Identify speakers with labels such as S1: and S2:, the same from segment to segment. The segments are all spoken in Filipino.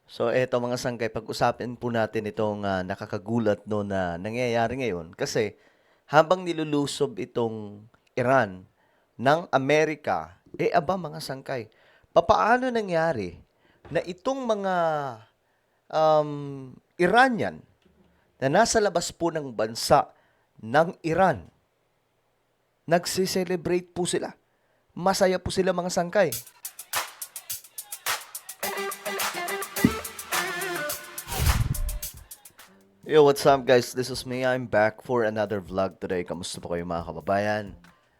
S1: So eto mga sangkay, pag-usapin po natin itong nakakagulat no na nangyayari ngayon kasi habang nilulusob itong Iran ng Amerika, aba mga sangkay, papaano nangyari na itong mga Iranian na nasa labas po ng bansa ng Iran, nagse-celebrate po sila. Masaya po sila mga sangkay. Yo, what's up guys? This is me. I'm back for another vlog today. Kamusta po kayo mga kababayan?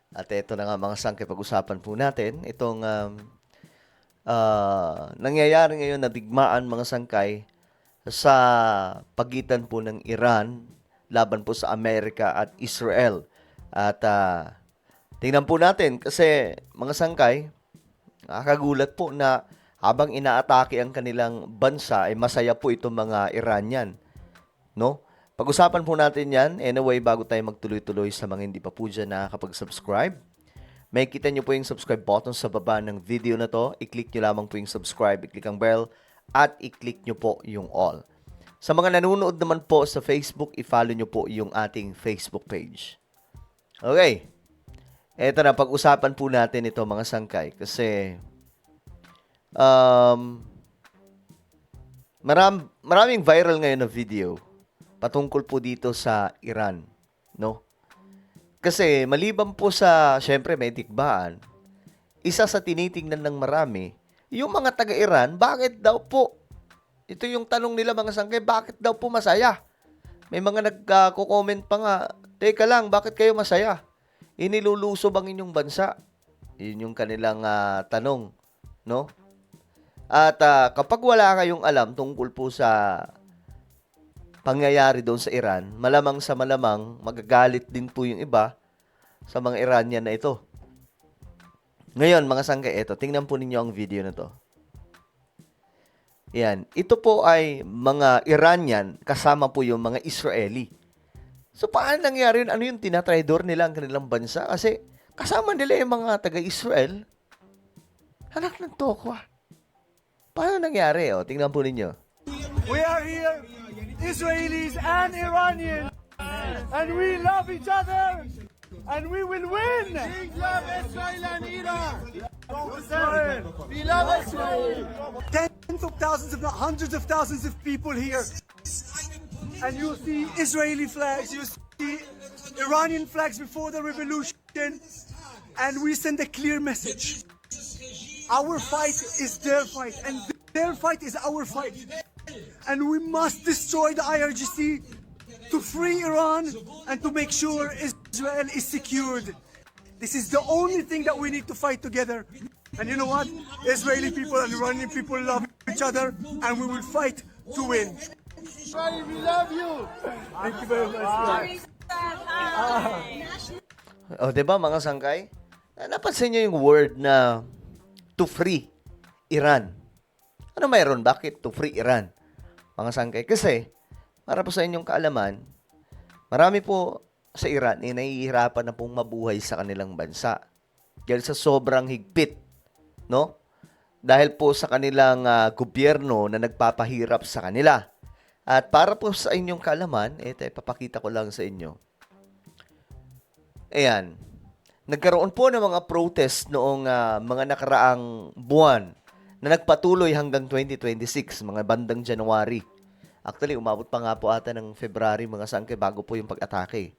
S1: At ito na nga mga sangkay, pag-usapan po natin itong nangyayari ngayon na digmaan mga sangkay sa pagitan po ng Iran laban po sa Amerika at Israel. At tingnan po natin kasi mga sangkay, nakakagulat po na habang inaatake ang kanilang bansa ay masaya po itong mga Iranian. No? Pag-usapan po natin yan. Anyway, bago tayo magtuloy-tuloy sa mga hindi pa po dyan nakakapag-subscribe, may kita nyo po yung subscribe button sa baba ng video na to. I-click nyo lamang po yung subscribe, i-click ang bell, at i-click nyo po yung all. Sa mga nanonood naman po sa Facebook, i-follow nyo po yung ating Facebook page. Okay. Eto na, pag-usapan po natin ito mga sangkay. Kasi, maraming viral ngayon na video patungkol po dito sa Iran, no? Kasi maliban po sa, syempre may tikbahan, isa sa tinitingnan ng marami, yung mga taga-Iran, bakit daw po, ito yung tanong nila mga sangkay, bakit daw po masaya? May mga nagko-comment pa nga, teka lang, bakit kayo masaya? Inilulusob ang inyong bansa. Yun yung kanilang tanong, no? At kapag wala kayong alam tungkol po sa pangyayari doon sa Iran, malamang sa malamang magagalit din po yung iba sa mga Iranian na ito. Ngayon, mga sangkay, ito, tingnan po ninyo ang video na to. Yan. Ito po ay mga Iranian kasama po yung mga Israeli. So, paano nangyari yun? Ano yung tinatraidor nila ang kanilang bansa? Kasi kasama nila yung mga taga-Israel. Anak ng tokwa. Paano nangyari? O, tingnan po ninyo.
S2: We are here, Israelis and Iranians, and we love each other, and we will win. We love Israel and Iran. We love Israel. Tens of thousands, if not hundreds of thousands of people here, and you see Israeli flags, you see Iranian flags before the revolution, and we send a clear message. Our fight is their fight, and their fight is our fight. And we must destroy the IRGC to free Iran and to make sure Israel is secured. This is the only thing that we need to fight together. And you know what? Israeli people and Iranian people love each other, and we will fight to win. Israel, we love you. Thank you very much.
S1: O, diba mga sangkay? Napansin nyo yung word na to free Iran. Ano mayroon? Bakit to free Iran? Mga sangkay. Kasi, para po sa inyong kaalaman, marami po sa Iran nahihirapan na pong mabuhay sa kanilang bansa. Dahil sa sobrang higpit, no? Dahil po sa kanilang gobyerno na nagpapahirap sa kanila. At para po sa inyong kaalaman, ito, papakita ko lang sa inyo. Ayan. Nagkaroon po ng mga protest noong mga nakaraang buwan na nagpatuloy hanggang 2026, mga bandang January. Actually, umabot pa nga po ata ng February, mga sangkay, bago po yung pag-atake.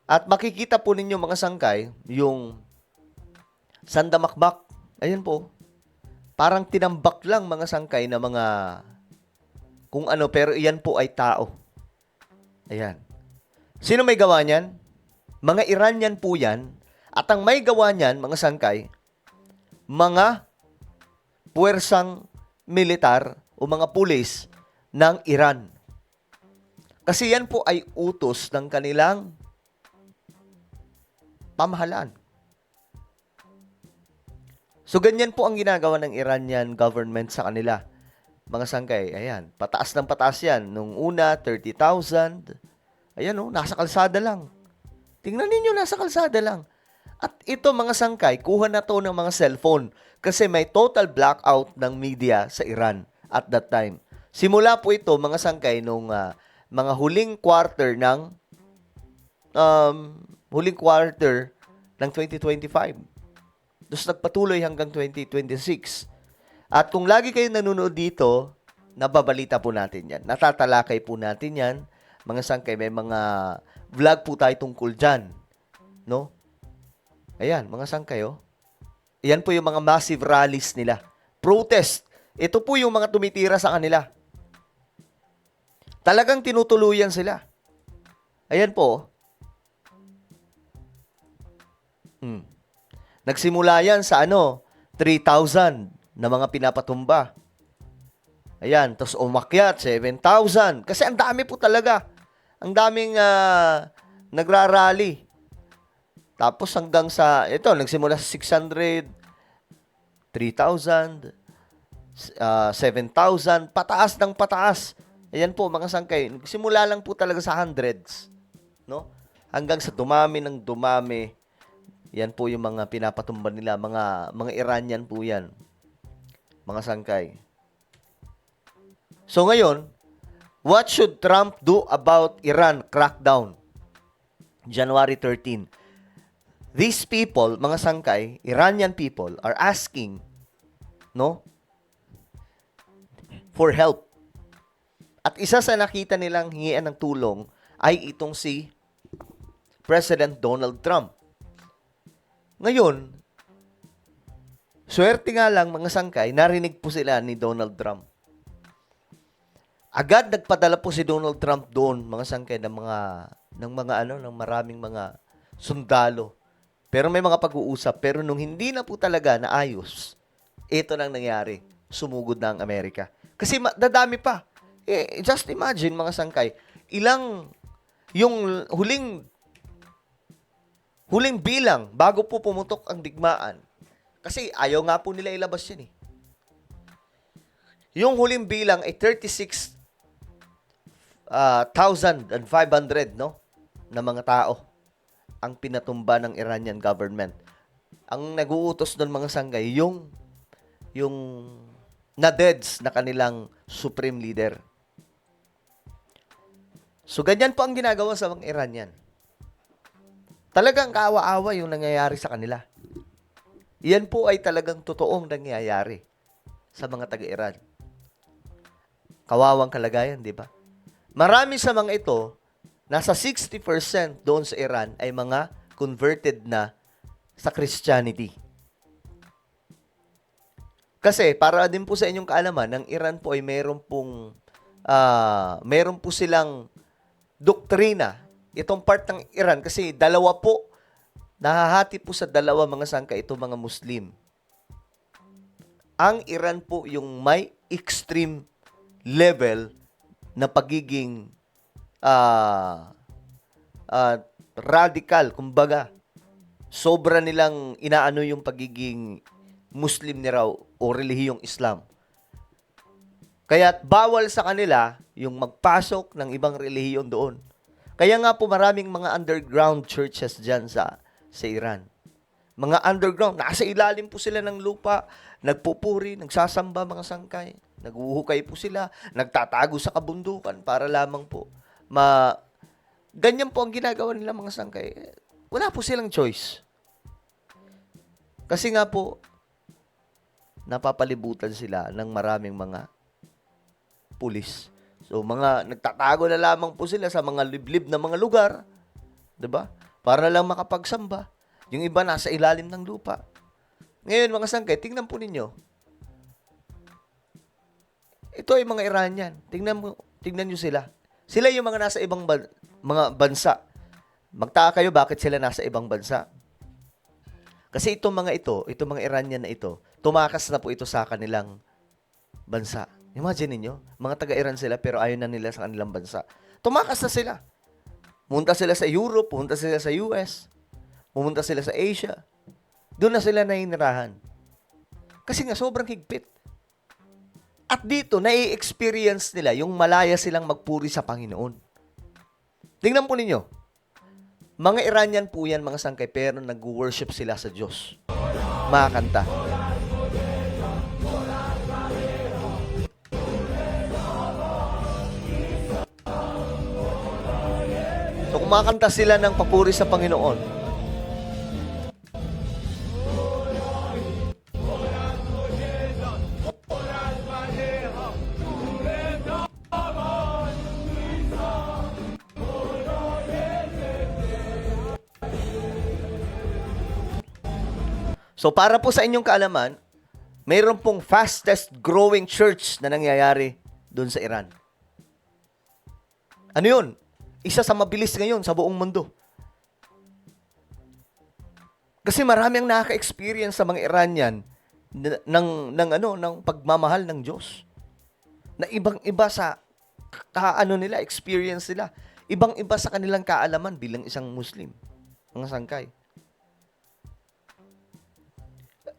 S1: At makikita po ninyo, mga sangkay, yung sandamakbak. Ayan po. Parang tinambak lang, mga sangkay, na mga kung ano, pero iyan po ay tao. Ayan. Sino may gawa niyan? Mga Iranian po yan. At ang may gawa niyan, mga sangkay, mga puwersang militar o mga pulis ng Iran. Kasi yan po ay utos ng kanilang pamahalaan. So, ganyan po ang ginagawa ng Iranian government sa kanila. Mga sangkay, ayan, pataas ng pataas yan. Nung una, 30,000. Ayan o, nasa kalsada lang. Tingnan ninyo, nasa kalsada lang. At ito mga sangkay, kuha na to ng mga cellphone kasi may total blackout ng media sa Iran. at that time. Simula po ito, mga sangkay, nung mga huling quarter ng 2025. Tapos nagpatuloy hanggang 2026. At kung lagi kayo nanonood dito, nababalita po natin yan. Natatalakay po natin yan. Mga sangkay, may mga vlog po tayo tungkol dyan. No? Ayan, mga sangkay, oh. Ayan po yung mga massive rallies nila. Protest. Ito po yung mga tumitira sa kanila. Talagang tinutuluyan sila. Ayan po. Nagsimula yan sa 3,000 na mga pinapatumba. Ayan, tapos umakyat, 7,000. Kasi ang dami po talaga. Ang daming nagrarally. Tapos hanggang sa, ito, nagsimula sa 600, 3,000, 7,000, pataas ng pataas. Ayan po, mga sangkay. Simula lang po talaga sa hundreds. No? Hanggang sa dumami ng dumami. Yan po yung mga pinapatumba nila. Mga Iranian po yan. Mga sangkay. So ngayon, what should Trump do about Iran crackdown? January 13. These people, mga sangkay, Iranian people, are asking, no, for help. At isa sa nakita nilang hingian ng tulong ay itong si President Donald Trump. Ngayon, swerte nga lang mga sangkay, narinig po sila ni Donald Trump. Agad nagpadala po si Donald Trump doon, mga sangkay, ng maraming mga sundalo. Pero may mga pag-uusap. Pero nung hindi na po talaga naayos, ito nang nangyari. Sumugod na ang Amerika. Kasi dadami pa. Just imagine, mga sangkay, yung huling bilang bago po pumutok ang digmaan. Kasi ayaw nga po nila ilabas yun eh. Yung huling bilang ay 36,500 no, na mga tao ang pinatumba ng Iranian government. Ang nag-uutos doon, mga sanggay, yung na-deads na kanilang supreme leader. So, ganyan po ang ginagawa sa mga Iranian. Talagang kaawa-awa yung nangyayari sa kanila. Yan po ay talagang totoong nangyayari sa mga taga-Iran. Kawawang kalagayan, di ba? Marami sa mga ito, nasa 60% doon sa Iran ay mga converted na sa Christianity. Kasi, para din po sa inyong kaalaman, ang Iran po ay meron po silang doktrina. Itong part ng Iran, kasi dalawa po, nahahati po sa dalawa, mga sangka, ito mga Muslim. Ang Iran po yung may extreme level na pagiging radical, kumbaga. Sobra nilang inaano yung pagiging Muslim nila o relihiyong Islam. Kaya bawal sa kanila yung magpasok ng ibang relihiyon doon. Kaya nga po maraming mga underground churches dyan sa Iran. Mga underground, nasa ilalim po sila ng lupa, nagpupuri, nagsasamba, mga sangkay, naguhukay po sila, nagtatago sa kabundukan para lamang po ganyan po ang ginagawa nila, mga sangkay. Wala po silang choice. Kasi nga po, napapalibutan sila ng maraming mga pulis. So, nagtatago na lamang po sila sa mga liblib na mga lugar, 'di ba? Para lang makapagsamba. Yung iba nasa ilalim ng lupa. Ngayon, mga sangkay, tingnan po ninyo. Ito ay mga Iranian. Tingnan niyo sila. Sila yung mga nasa ibang mga bansa. Magtaka kayo bakit sila nasa ibang bansa. Kasi itong mga Iranian na ito, tumakas na po ito sa kanilang bansa. Imagine niyo, mga taga-Iran sila pero ayaw na nila sa kanilang bansa. Tumakas na sila. Pumunta sila sa Europe, pumunta sila sa US, pumunta sila sa Asia. Doon na sila nainirahan. Kasi nga sobrang higpit. At dito, nai-experience nila yung malaya silang magpuri sa Panginoon. Tingnan po ninyo. Mga Iranian po yan, mga sangkay, pero nag-worship sila sa Diyos. Mga kanta. So kumakanta sila ng papuri sa Panginoon. So para po sa inyong kaalaman, mayroon pong fastest growing church na nangyayari doon sa Iran. Ano yun? Isa sa mabilis ngayon sa buong mundo. Kasi marami ang nakaka-experience sa mga Iranian ng pagmamahal ng Diyos. Na ibang-iba sa nila, experience nila. Ibang-iba sa kanilang kaalaman bilang isang Muslim. Mga sangkay.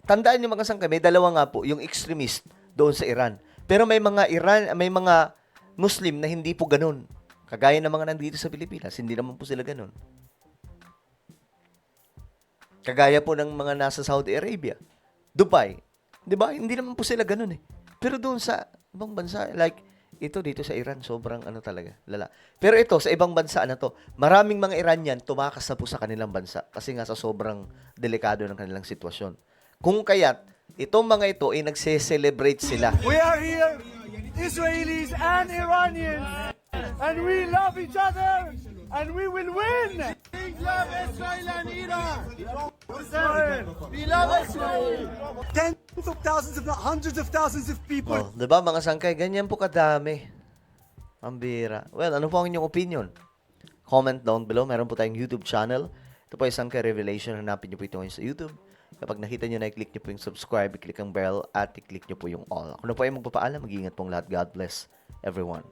S1: Tandaan niyo mga sangkay, may dalawa nga po, yung extremist doon sa Iran. Pero may mga Muslim na hindi po ganun. Kagaya ng mga nandito sa Pilipinas, hindi naman po sila ganun. Kagaya po ng mga nasa Saudi Arabia, Dubai, 'di ba? Hindi naman po sila ganun eh. Pero doon sa ibang bansa, like ito dito sa Iran, sobrang talaga, lala. Pero ito sa ibang bansa na to, maraming mga Iranian tumakas na po sa kanilang bansa kasi nga sa sobrang delikado ng kanilang sitwasyon. Kung kaya't itong mga ito ay nagse-celebrate sila.
S2: We are here, Israelis and Iranians, and we love each other, and we will win. We love Israel and Iran. We love Israel. Tens of thousands, if not hundreds of thousands of people.
S1: Oh, 'di ba mga sangkay, ganyan po kadami. Ang bira. Well, ano po ang inyong opinion? Comment down below. Meron po tayong YouTube channel. Ito po ay Sangkay Revelation. Hanapin niyo po ito ngayon sa YouTube. Kapag nakita nyo na, i-click nyo po yung subscribe, i-click ang bell, at i-click nyo po yung all. Ako na po ay magpapaalam. Mag-iingat pong lahat. God bless everyone.